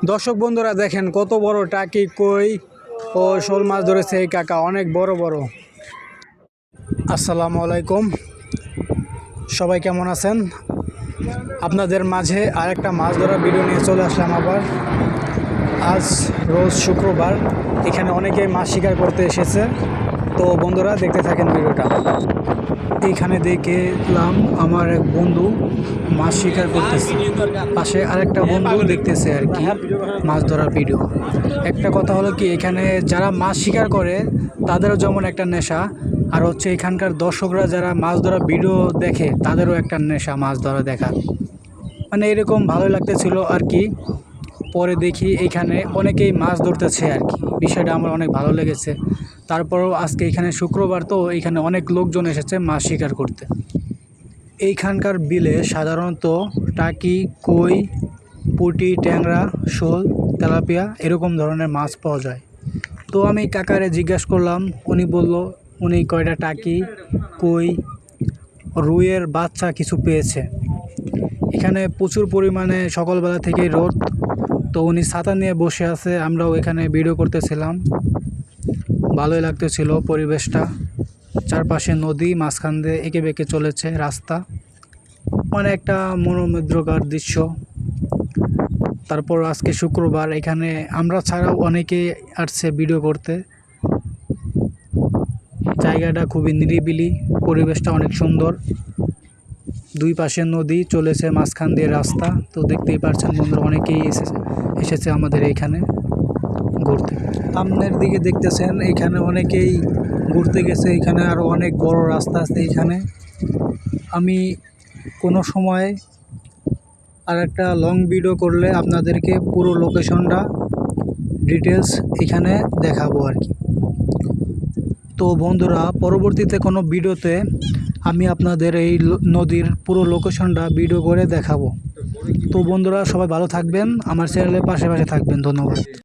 দর্শক বন্ধুরা দেখেন কত বড় টাকি, কই ও শোল মাছ ধরেছে এই কাকা, অনেক বড় বড়। আসসালামু আলাইকুম, সবাই কেমন আছেন? আপনাদের মাঝে আরেকটা মাছ ধরার ভিডিও নিয়ে চলে আসলাম আবার। আজ রোজ শুক্রবার, এখানে অনেকেই মাছ শিকার করতে এসেছে। তো বন্ধুরা দেখতে থাকেন ভিডিওটা। এইখানে দেখলাম আমার এক বন্ধু মাছ শিকার করতেছে, পাশে আরেকটা বন্ধু দেখতেছে আর কি মাছ ধরার ভিডিও। একটা কথা হলো কি, এখানে যারা মাছ শিকার করে তাদেরও যেমন একটা নেশা, আর হচ্ছে এখানকার দর্শকরা যারা মাছ ধরা ভিডিও দেখে তাদেরও একটা নেশা মাছ ধরা দেখা। মানে এরকম ভালোই লাগতেছিল আর কি। পরে দেখি এখানে অনেকেই মাছ ধরতেছে আর কি, বিষয়টা আমার অনেক ভালো লেগেছে। তারপরেও আজকে এখানে শুক্রবার, তো এখানে অনেক লোকজন এসেছে মাছ শিকার করতে। এইখানকার বিলে সাধারণত টাকি, কই, পুঁটি, ট্যাংরা, শোল, তেলাপিয়া এরকম ধরনের মাছ পাওয়া যায়। তো আমি কাকারে জিজ্ঞাসা করলাম, উনি বলল উনি কয়টা টাকি, কই, রুইয়ের বাচ্চা কিছু পেয়েছে। এখানে প্রচুর পরিমাণে সকালবেলা থেকেই রোদ, তো উনি ছাতা নিয়ে বসে আছে, আমরাও এখানে ভিডিও করতেছিলাম। ভালোই লাগতেছিল পরিবেশটা, চারপাশে নদী, মাঝখান দিয়ে এঁকে বেঁকে চলেছে রাস্তা, মানে একটা মনোমুগ্ধকর দৃশ্য। তারপর আজকে শুক্রবার, এখানে আমরা ছাড়াও অনেকেই আসছে ভিডিও করতে। জায়গাটা খুবই নিরিবিলি, পরিবেশটা অনেক সুন্দর, দুই পাশে নদী চলেছে, মাঝখান দিয়ে রাস্তা। তো দেখতেই পাচ্ছেন বন্ধুরা, অনেকেই এসেছে আমাদের এইখানে ঘুরতে। সামনের দিকে দেখতেছেন এখানে অনেকেই ঘুরতে গেছে, এখানে আরও অনেক বড় রাস্তা আছে এইখানে। আমি কোনো সময় আর একটা লং ভিডিও করলে আপনাদেরকে পুরো লোকেশনটা ডিটেলস এখানে দেখাবো আর কি। তো বন্ধুরা, পরবর্তীতে কোনো ভিডিওতে আমি আপনাদের এই নদীর পুরো লোকেশনটা ভিডিও করে দেখাবো। তো বন্ধুরা, সবাই ভালো থাকবেন, আমার চ্যানেলের পাশে থাকবেন। ধন্যবাদ।